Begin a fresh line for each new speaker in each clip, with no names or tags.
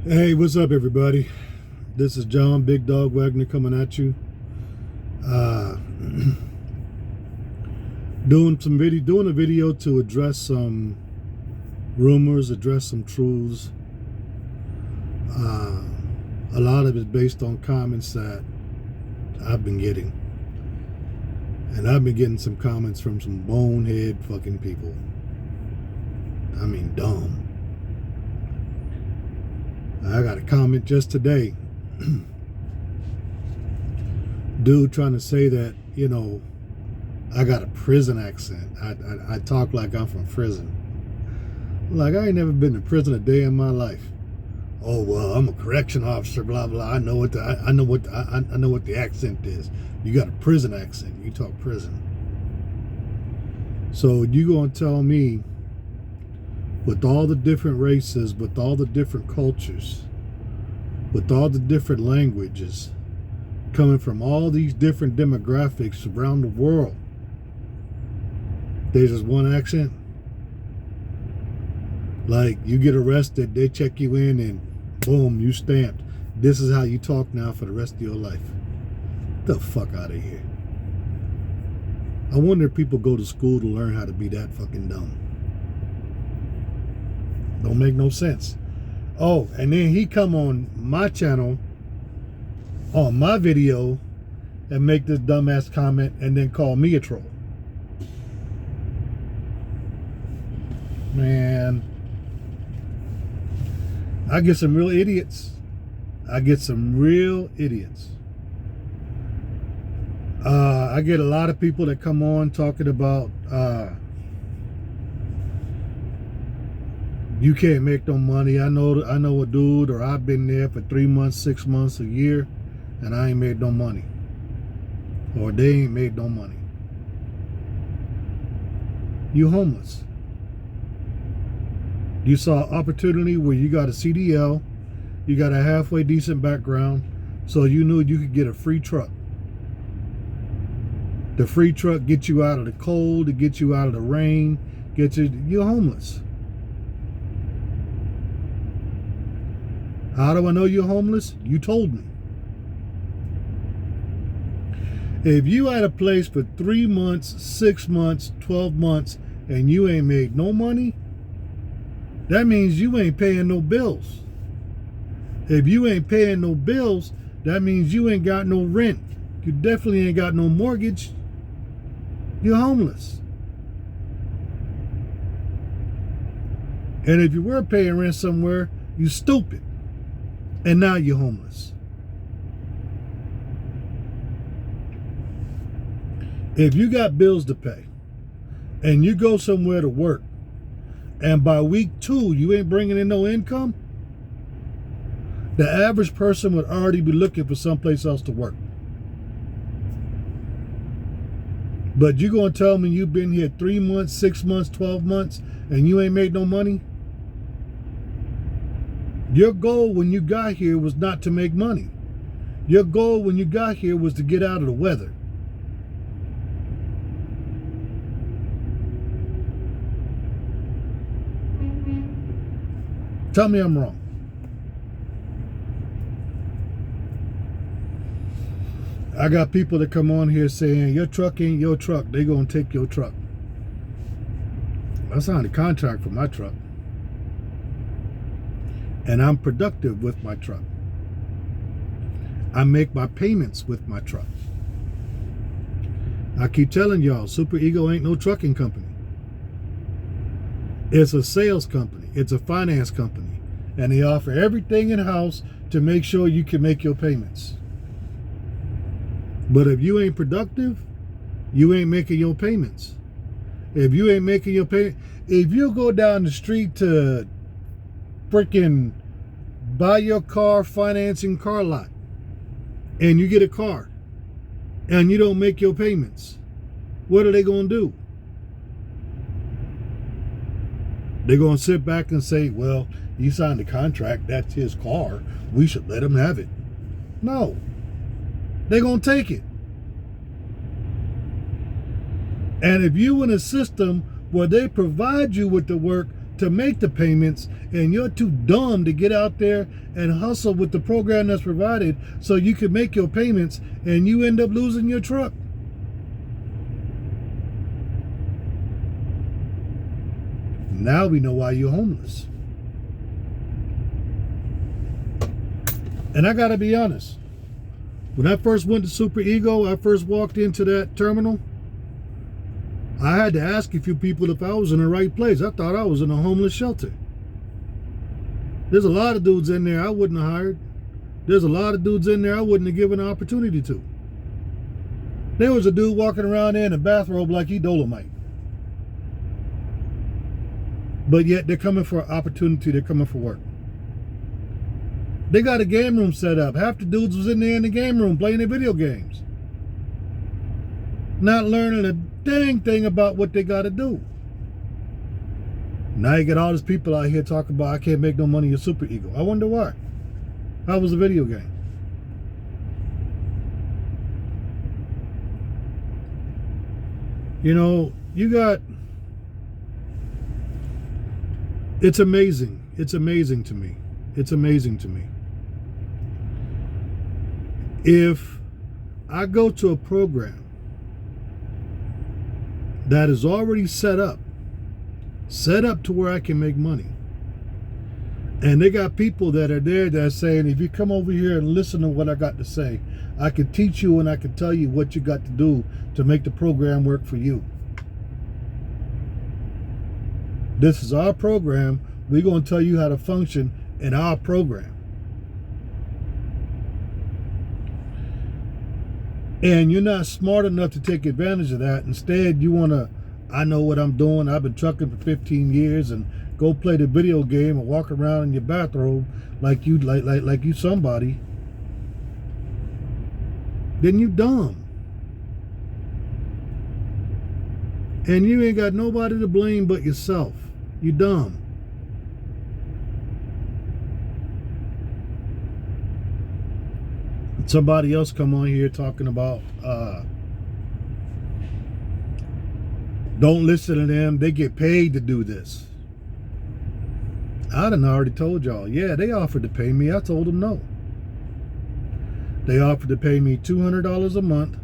Hey, what's up, everybody? This is John Big Dog Wagner coming at you. Uh, doing a video to address some rumors, address some truths. Uh, a lot of it based on comments that I've been getting, and I've been getting some comments from some bonehead fucking people. I mean, dumb. I got a comment just today. Dude trying to say that, I got a prison accent. I talk like I'm from prison. Like, I ain't never been to prison a day in my life. Oh, well, I'm a correction officer, blah blah. I know what the accent is. You got a prison accent. You talk prison. So you gonna tell me, with all the different races, with all the different cultures, with all the different languages, coming from all these different demographics around the world, there's just one accent? Like, you get arrested, they check you in, and boom, you stamped. This is how you talk now for the rest of your life. Get the fuck out of here. I wonder if people go to school to learn how to be that fucking dumb. Don't make no sense. Oh, and then he come on my channel, on my video, and make this dumbass comment and then call me a troll. Man, I get some real idiots. I get a lot of people that come on talking about you can't make no money. I know a dude, or I've been there for 3 months, 6 months, a year, and I ain't made no money. Or they ain't made no money. You homeless. You saw opportunity where you got a CDL, you got a halfway decent background, so you knew you could get a free truck. The free truck gets you out of the cold, it gets you out of the rain, you're homeless. How do I know you're homeless? You told me. If you at a place for 3 months, 6 months, 12 months, and you ain't made no money, that means you ain't paying no bills. If you ain't paying no bills, that means you ain't got no rent. You definitely ain't got no mortgage. You're homeless. And if you were paying rent somewhere, you stupid. And now you're homeless. If you got bills to pay and you go somewhere to work, and by week 2 you ain't bringing in no income, the average person would already be looking for someplace else to work. But you gonna tell me you've been here 3 months, 6 months, 12 months, and you ain't made no money? Your goal when you got here was not to make money. Your goal when you got here was to get out of the weather. Tell me I'm wrong. I got people that come on here saying, your truck ain't your truck. They gonna take your truck. I signed a contract for my truck. And I'm productive with my truck. I make my payments with my truck. I keep telling y'all, Super Ego ain't no trucking company. It's a sales company. It's a finance company. And they offer everything in-house to make sure you can make your payments. But if you ain't productive, you ain't making your payments. If you ain't making your pay, if you go down the street to freaking buy your car financing car lot, and you get a car, and you don't make your payments, what are they going to do? They're going to sit back and say, well, he signed a contract, that's his car, we should let him have it. No. They're going to take it. And if you in a system where they provide you with the work to make the payments, and you're too dumb to get out there and hustle with the program that's provided so you can make your payments, and you end up losing your truck. Now we know why you're homeless. And I gotta be honest, when I first went to Super Ego, I first walked into that terminal, I had to ask a few people if I was in the right place. I thought I was in a homeless shelter. There's a lot of dudes in there I wouldn't have hired. There's a lot of dudes in there I wouldn't have given an opportunity to. There was a dude walking around there in a bathrobe like he Dolomite. But yet they're coming for an opportunity, they're coming for work. They got a game room set up. Half the dudes was in there in the game room playing their video games. Not learning a dang thing about what they got to do. Now you get all these people out here talking about I can't make no money at Super Ego. I wonder why. How was the video game? You know, you got... It's amazing. It's amazing to me. It's amazing to me. If I go to a program that is already set up to where I can make money, and they got people that are there that are saying, if you come over here and listen to what I got to say, I can teach you and I can tell you what you got to do to make the program work for you. This is our program. We're going to tell you how to function in our program. And you're not smart enough to take advantage of that. Instead, you want to, I know what I'm doing. I've been trucking for 15 years, and go play the video game and walk around in your bathrobe like you somebody. Then you dumb. And you ain't got nobody to blame but yourself. You dumb. Somebody else come on here talking about don't listen to them, they get paid to do this. I done already told y'all, yeah, they offered to pay me. I told them no. They offered to pay me $200 a month.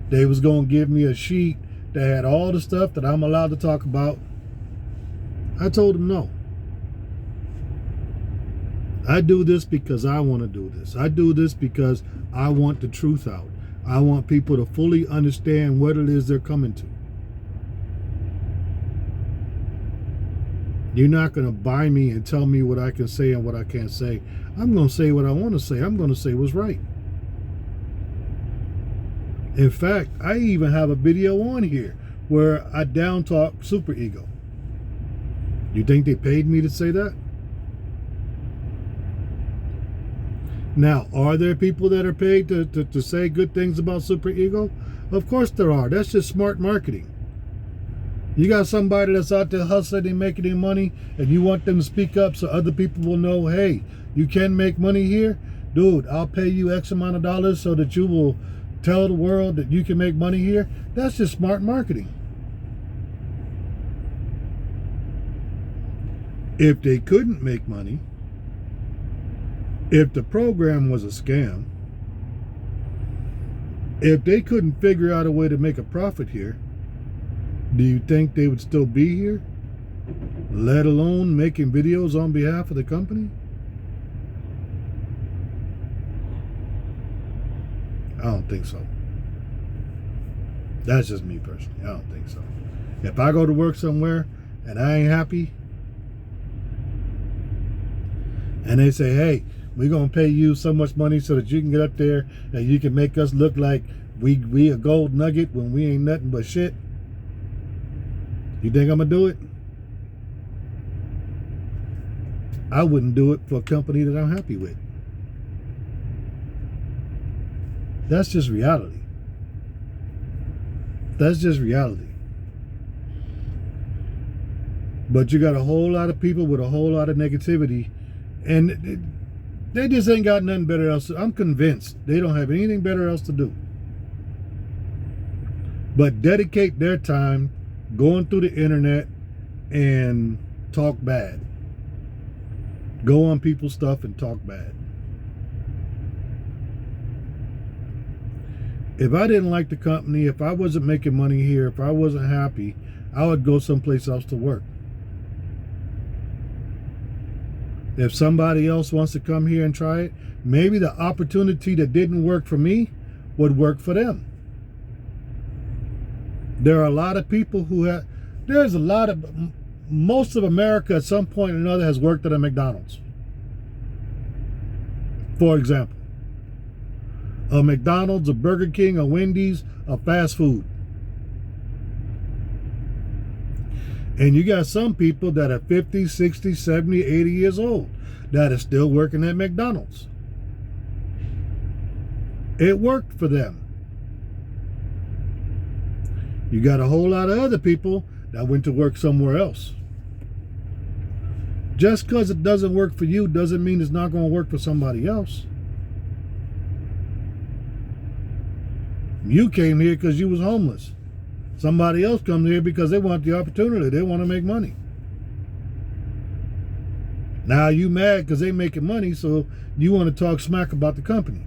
They was going to give me a sheet that had all the stuff that I'm allowed to talk about. I told them no. I do this because I want to do this. I do this because I want the truth out. I want people to fully understand what it is they're coming to. You're not going to buy me and tell me what I can say and what I can't say. I'm going to say what I want to say. I'm going to say what's right. In fact, I even have a video on here where I down talk Super Ego. You think they paid me to say that? Now, are there people that are paid to say good things about Super Ego? Of course there are. That's just smart marketing. You got somebody that's out there hustling and making their money, and you want them to speak up so other people will know, hey, you can make money here? Dude, I'll pay you X amount of dollars so that you will tell the world that you can make money here. That's just smart marketing. If they couldn't make money, if the program was a scam, if they couldn't figure out a way to make a profit here, do you think they would still be here? Let alone making videos on behalf of the company? I don't think so. That's just me personally. I don't think so. If I go to work somewhere and I ain't happy, and they say, hey, we're going to pay you so much money so that you can get up there and you can make us look like we a gold nugget when we ain't nothing but shit. You think I'm going to do it? I wouldn't do it for a company that I'm happy with. That's just reality. That's just reality. But you got a whole lot of people with a whole lot of negativity, and they just ain't got nothing better else. I'm convinced they don't have anything better else to do but dedicate their time going through the internet and talk bad. Go on people's stuff and talk bad. If I didn't like the company, if I wasn't making money here, if I wasn't happy, I would go someplace else to work. If somebody else wants to come here and try it, maybe the opportunity that didn't work for me would work for them. There are a lot of people who have, most of America at some point or another has worked at a McDonald's. For example, a McDonald's, a Burger King, a Wendy's, a fast food. And you got some people that are 50, 60, 70, 80 years old that are still working at McDonald's. It worked for them. You got a whole lot of other people that went to work somewhere else. Just because it doesn't work for you doesn't mean it's not going to work for somebody else. You came here because you was homeless. Somebody else comes here because they want the opportunity. They want to make money. Now you mad because they making money, so you want to talk smack about the company.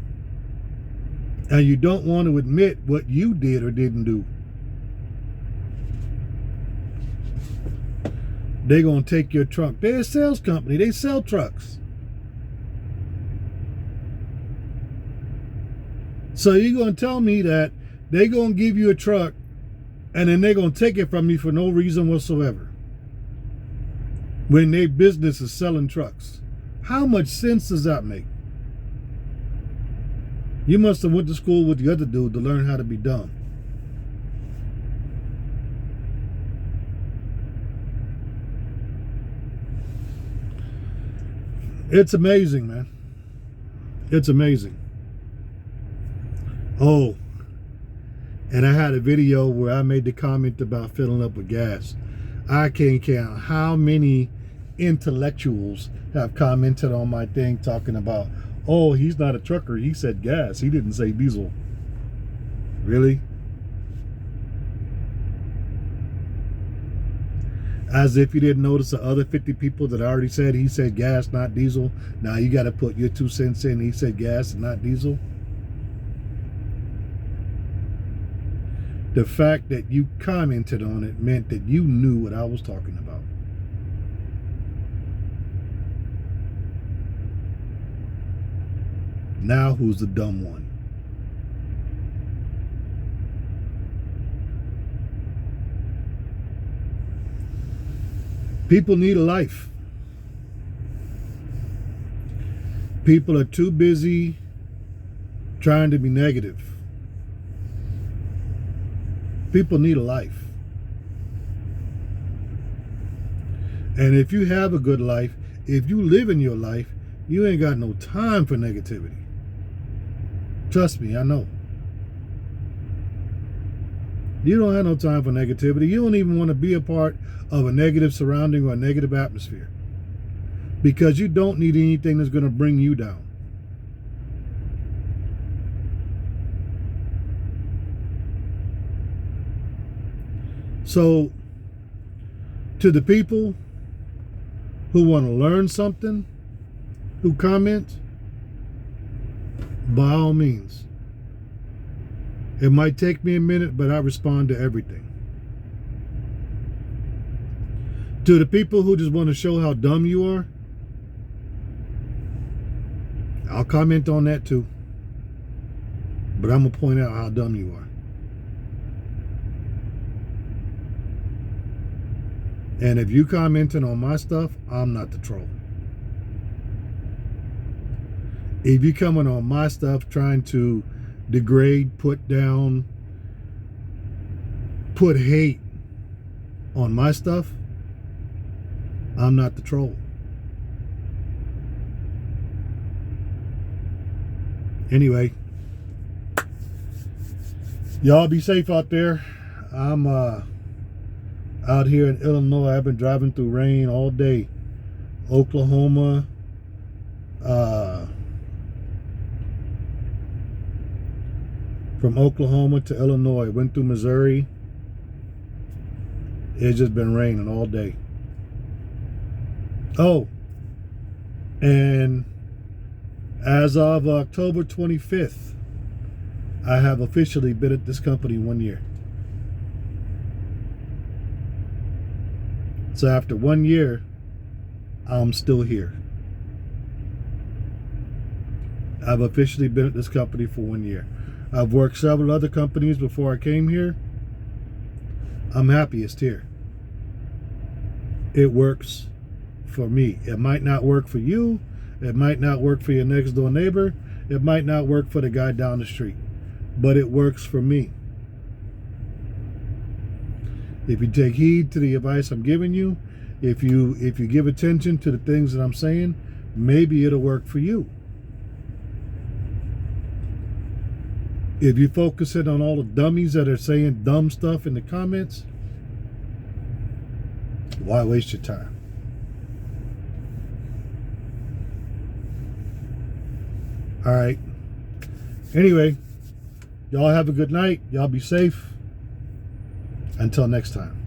And you don't want to admit what you did or didn't do. They're going to take your truck. They're a sales company. They sell trucks. So you're going to tell me that they're going to give you a truck and then they're going to take it from you for no reason whatsoever when their business is selling trucks? How much sense does that make? You must have went to school with the other dude to learn how to be dumb. It's amazing, man. It's amazing. Oh, and I had a video where I made the comment about filling up with gas. I can't count how many intellectuals have commented on my thing talking about, oh, he's not a trucker. He said gas. He didn't say diesel. Really? As if you didn't notice the other 50 people that already said he said gas, not diesel. Now you got to put your 2 cents in. He said gas and not diesel. The fact that you commented on it meant that you knew what I was talking about. Now who's the dumb one? People need a life. People are too busy trying to be negative. People need a life. And if you have a good life, if you live in your life, you ain't got no time for negativity. Trust me, I know. You don't have no time for negativity. You don't even want to be a part of a negative surrounding or a negative atmosphere, because you don't need anything that's going to bring you down. So, to the people who want to learn something, who comment, by all means. It might take me a minute, but I respond to everything. To the people who just want to show how dumb you are, I'll comment on that too. But I'm going to point out how dumb you are. And if you commenting on my stuff, I'm not the troll. If you coming on my stuff trying to degrade, put down, put hate on my stuff, I'm not the troll. Anyway, y'all be safe out there. I'm out here in Illinois. I've been driving through rain all day. Oklahoma, from Oklahoma to Illinois, went through Missouri. It's just been raining all day. Oh, and as of October 25th, I have officially been at this company 1 year. So after 1 year, I'm still here. I've officially been at this company for 1 year. I've worked several other companies before I came here. I'm happiest here. It works for me. It might not work for you. It might not work for your next door neighbor. It might not work for the guy down the street. But it works for me. If you take heed to the advice I'm giving you, if you give attention to the things that I'm saying, maybe it'll work for you. If you focus in on all the dummies that are saying dumb stuff in the comments, why waste your time? All right. Anyway, y'all have a good night. Y'all be safe. Until next time.